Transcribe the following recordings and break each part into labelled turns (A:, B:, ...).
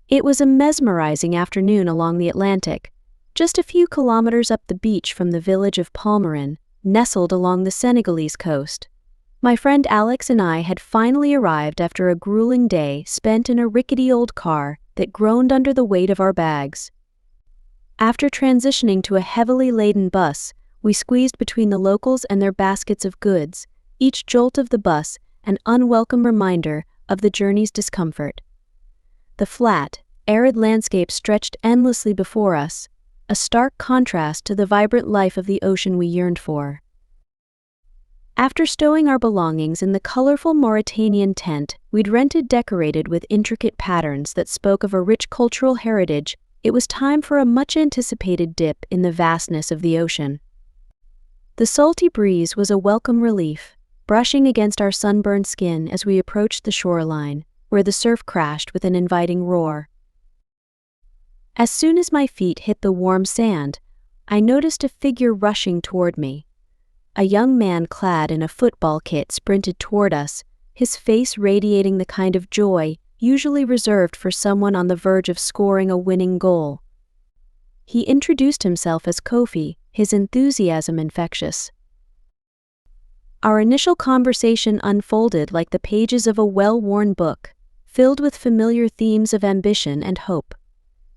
A: It was a mesmerizing afternoon along the Atlantic, just a few kilometers up the beach from the village of Palmarin, nestled along the Senegalese coast. My friend Alex and I had finally arrived after a grueling day spent in a rickety old car that groaned under the weight of our bags. After transitioning to a heavily laden bus, we squeezed between the locals and their baskets of goods, each jolt of the bus an unwelcome reminder of the journey's discomfort. The flat, arid landscape stretched endlessly before us, a stark contrast to the vibrant life of the ocean we yearned for. After stowing our belongings in the colorful Mauritanian tent we'd rented decorated with intricate patterns that spoke of a rich cultural heritage, it was time for a much-anticipated dip in the vastness of the ocean. The salty breeze was a welcome relief, brushing against our sunburned skin as we approached the shoreline, where the surf crashed with an inviting roar. As soon as my feet hit the warm sand, I noticed a figure rushing toward me. A young man clad in a football kit sprinted toward us, his face radiating the kind of joy usually reserved for someone on the verge of scoring a winning goal. He introduced himself as Kofi, his enthusiasm infectious. Our initial conversation unfolded like the pages of a well-worn book, filled with familiar themes of ambition and hope.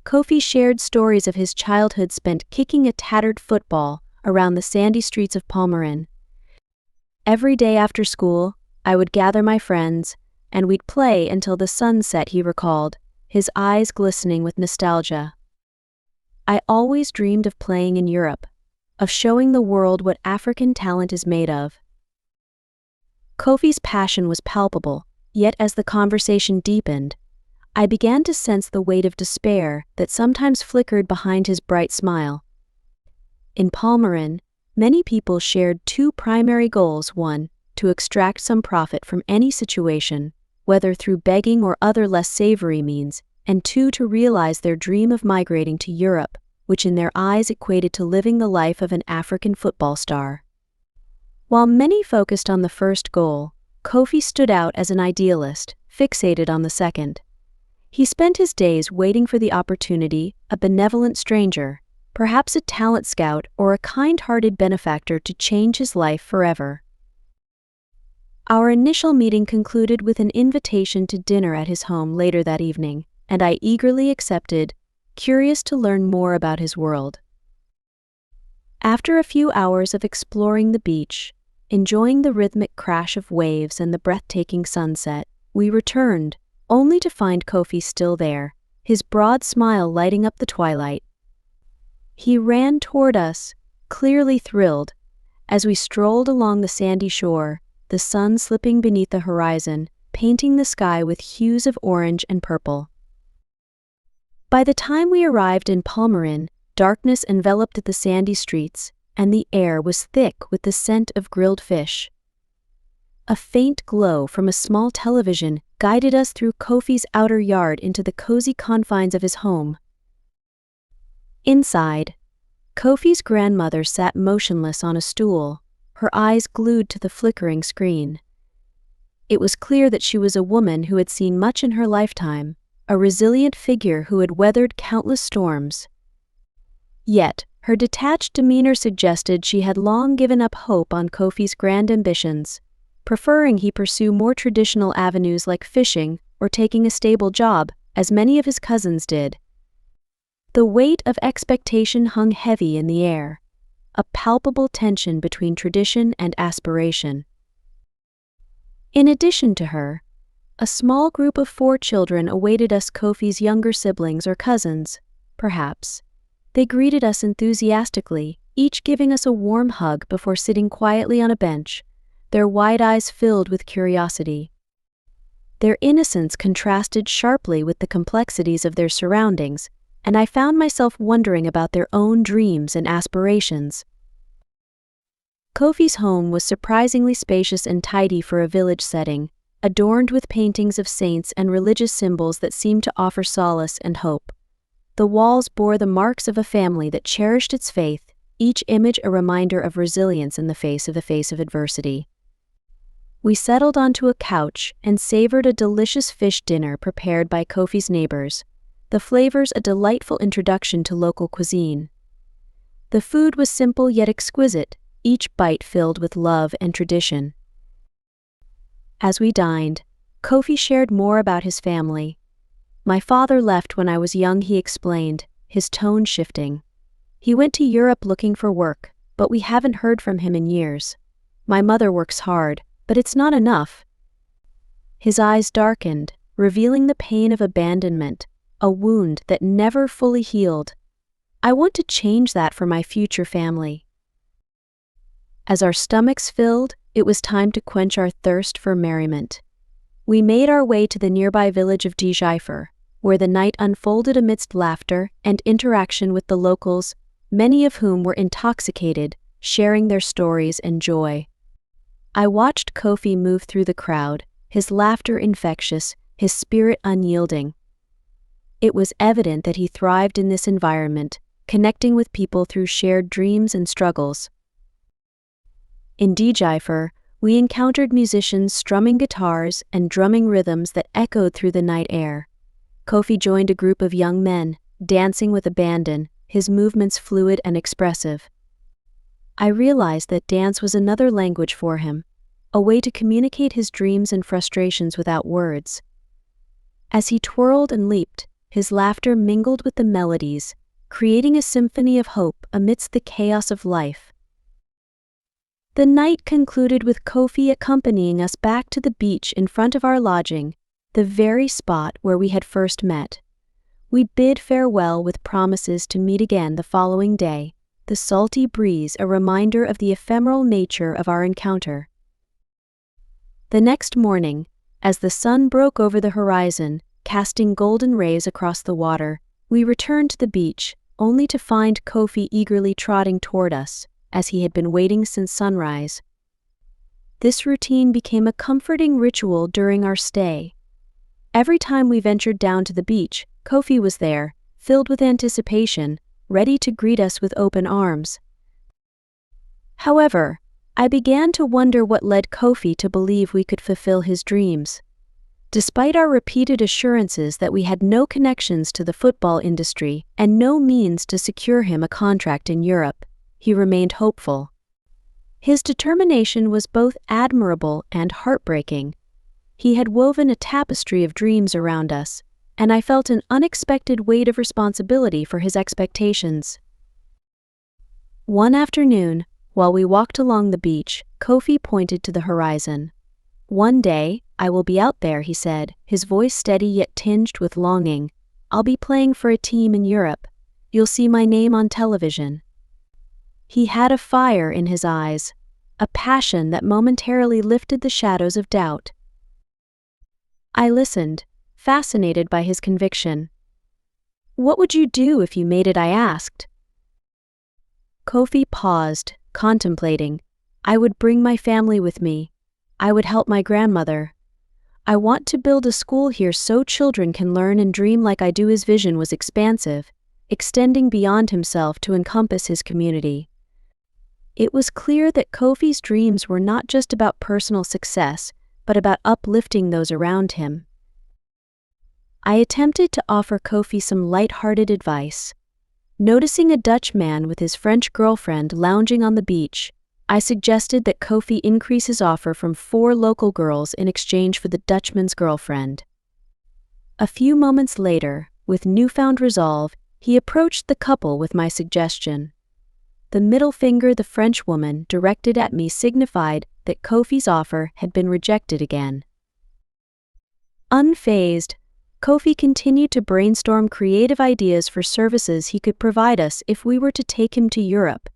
A: Kofi shared stories of his childhood spent kicking a tattered football around the sandy streets of Palmarin. Every day after school, I would gather my friends, and we'd play until the sun set, he recalled, his eyes glistening with nostalgia. I always dreamed of playing in Europe, of showing the world what African talent is made of. Kofi's passion was palpable, yet as the conversation deepened, I began to sense the weight of despair that sometimes flickered behind his bright smile. In Palmarin, many people shared two primary goals: one, to extract some profit from any situation, whether through begging or other less savory means, and two, to realize their dream of migrating to Europe, which in their eyes equated to living the life of an African football star. While many focused on the first goal, Kofi stood out as an idealist, fixated on the second. He spent his days waiting for the opportunity, a benevolent stranger, perhaps a talent scout or a kind-hearted benefactor, to change his life forever. Our initial meeting concluded with an invitation to dinner at his home later that evening, and I eagerly accepted, curious to learn more about his world. After a few hours of exploring the beach, enjoying the rhythmic crash of waves and the breathtaking sunset, we returned, only to find Kofi still there, his broad smile lighting up the twilight. He ran toward us, clearly thrilled, as we strolled along the sandy shore, the sun slipping beneath the horizon, painting the sky with hues of orange and purple. By the time we arrived in Palmarin, darkness enveloped the sandy streets, and the air was thick with the scent of grilled fish. A faint glow from a small television guided us through Kofi's outer yard into the cozy confines of his home. Inside, Kofi's grandmother sat motionless on a stool, her eyes glued to the flickering screen. It was clear that she was a woman who had seen much in her lifetime, a resilient figure who had weathered countless storms. Yet, her detached demeanor suggested she had long given up hope on Kofi's grand ambitions, preferring he pursue more traditional avenues like fishing or taking a stable job, as many of his cousins did. The weight of expectation hung heavy in the air, a palpable tension between tradition and aspiration. In addition to her, a small group of 4 children awaited us, Kofi's younger siblings or cousins, perhaps. They greeted us enthusiastically, each giving us a warm hug before sitting quietly on a bench, their wide eyes filled with curiosity. Their innocence contrasted sharply with the complexities of their surroundings, and I found myself wondering about their own dreams and aspirations. Kofi's home was surprisingly spacious and tidy for a village setting, adorned with paintings of saints and religious symbols that seemed to offer solace and hope. The walls bore the marks of a family that cherished its faith, each image a reminder of resilience in the face of adversity. We settled onto a couch and savored a delicious fish dinner prepared by Kofi's neighbors, the flavors a delightful introduction to local cuisine. The food was simple yet exquisite, each bite filled with love and tradition. As we dined, Kofi shared more about his family. "My father left when I was young," he explained, his tone shifting. "He went to Europe looking for work, but we haven't heard from him in years. My mother works hard, but it's not enough." His eyes darkened, revealing the pain of abandonment, a wound that never fully healed. "I want to change that for my future family." As our stomachs filled, it was time to quench our thirst for merriment. We made our way to the nearby village of Djéifur, where the night unfolded amidst laughter and interaction with the locals, many of whom were intoxicated, sharing their stories and joy. I watched Kofi move through the crowd, his laughter infectious, his spirit unyielding. It was evident that he thrived in this environment, connecting with people through shared dreams and struggles. In Djéifur, we encountered musicians strumming guitars and drumming rhythms that echoed through the night air. Kofi joined a group of young men, dancing with abandon, his movements fluid and expressive. I realized that dance was another language for him, a way to communicate his dreams and frustrations without words. As he twirled and leaped, his laughter mingled with the melodies, creating a symphony of hope amidst the chaos of life. The night concluded with Kofi accompanying us back to the beach in front of our lodging, the very spot where we had first met. We bid farewell with promises to meet again the following day, the salty breeze a reminder of the ephemeral nature of our encounter. The next morning, as the sun broke over the horizon, casting golden rays across the water, we returned to the beach, only to find Kofi eagerly trotting toward us, as he had been waiting since sunrise. This routine became a comforting ritual during our stay. Every time we ventured down to the beach, Kofi was there, filled with anticipation, ready to greet us with open arms. However, I began to wonder what led Kofi to believe we could fulfill his dreams. Despite our repeated assurances that we had no connections to the football industry and no means to secure him a contract in Europe, he remained hopeful. His determination was both admirable and heartbreaking. He had woven a tapestry of dreams around us, and I felt an unexpected weight of responsibility for his expectations. One afternoon, while we walked along the beach, Kofi pointed to the horizon. "One day, I will be out there," he said, his voice steady yet tinged with longing. "I'll be playing for a team in Europe. You'll see my name on television." He had a fire in his eyes, a passion that momentarily lifted the shadows of doubt. I listened, fascinated by his conviction. "What would you do if you made it?" I asked. Kofi paused, contemplating. "I would bring my family with me. I would help my grandmother. I want to build a school here so children can learn and dream like I do." His vision was expansive, extending beyond himself to encompass his community. It was clear that Kofi's dreams were not just about personal success, but about uplifting those around him. I attempted to offer Kofi some light-hearted advice. Noticing a Dutch man with his French girlfriend lounging on the beach, I suggested that Kofi increase his offer from 4 local girls in exchange for the Dutchman's girlfriend. A few moments later, with newfound resolve, he approached the couple with my suggestion. The middle finger the French woman directed at me signified that Kofi's offer had been rejected again. Unfazed, Kofi continued to brainstorm creative ideas for services he could provide us if we were to take him to Europe.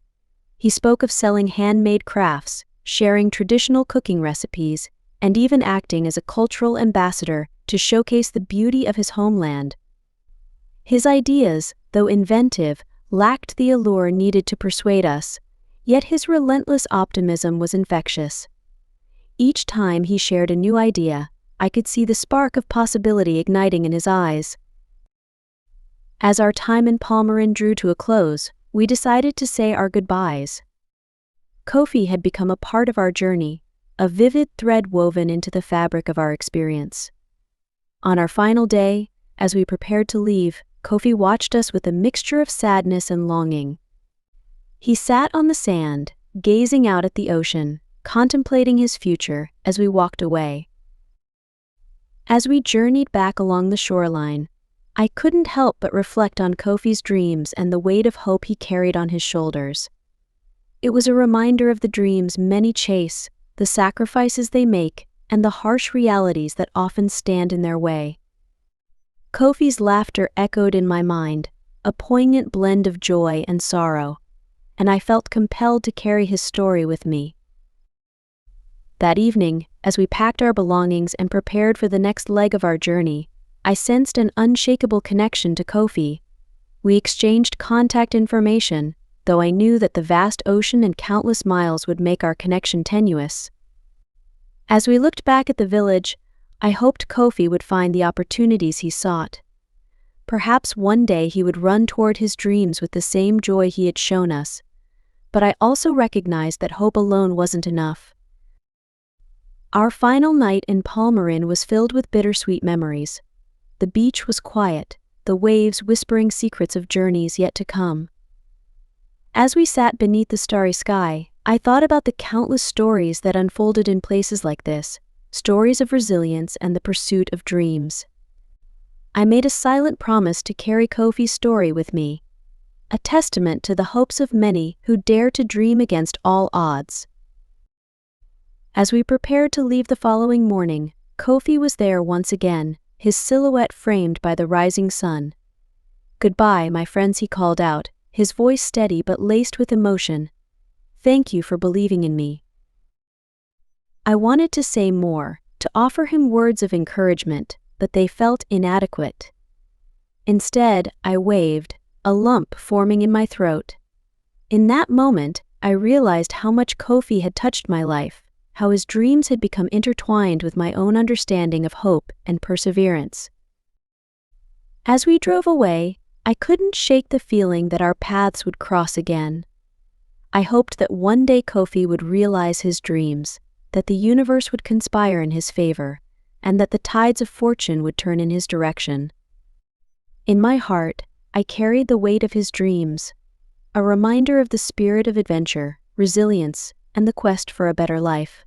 A: He spoke of selling handmade crafts, sharing traditional cooking recipes, and even acting as a cultural ambassador to showcase the beauty of his homeland. His ideas, though inventive, lacked the allure needed to persuade us, yet his relentless optimism was infectious. Each time he shared a new idea, I could see the spark of possibility igniting in his eyes. As our time in Palmyrin drew to a close, we decided to say our goodbyes. Kofi had become a part of our journey, a vivid thread woven into the fabric of our experience. On our final day, As we prepared to leave, Kofi watched us with a mixture of sadness and longing. He sat on the sand, gazing out at the ocean, contemplating his future as we walked away. As we journeyed back along the shoreline, I couldn't help but reflect on Kofi's dreams and the weight of hope he carried on his shoulders. It was a reminder of the dreams many chase, the sacrifices they make, and the harsh realities that often stand in their way. Kofi's laughter echoed in my mind, a poignant blend of joy and sorrow, and I felt compelled to carry his story with me. That evening, as we packed our belongings and prepared for the next leg of our journey, I sensed an unshakable connection to Kofi. We exchanged contact information, though I knew that the vast ocean and countless miles would make our connection tenuous. As we looked back at the village, I hoped Kofi would find the opportunities he sought. Perhaps one day he would run toward his dreams with the same joy he had shown us. But I also recognized that hope alone wasn't enough. Our final night in Palmarin was filled with bittersweet memories. The beach was quiet, the waves whispering secrets of journeys yet to come. As we sat beneath the starry sky, I thought about the countless stories that unfolded in places like this, stories of resilience and the pursuit of dreams. I made a silent promise to carry Kofi's story with me, a testament to the hopes of many who dare to dream against all odds. As we prepared to leave the following morning, Kofi was there once again, his silhouette framed by the rising sun. "Goodbye, my friends," he called out, his voice steady but laced with emotion. "Thank you for believing in me." I wanted to say more, to offer him words of encouragement, but they felt inadequate. Instead, I waved, a lump forming in my throat. In that moment, I realized how much Kofi had touched my life, how his dreams had become intertwined with my own understanding of hope and perseverance. As we drove away, I couldn't shake the feeling that our paths would cross again. I hoped that one day Kofi would realize his dreams, that the universe would conspire in his favor, and that the tides of fortune would turn in his direction. In my heart, I carried the weight of his dreams, a reminder of the spirit of adventure, resilience, and the quest for a better life.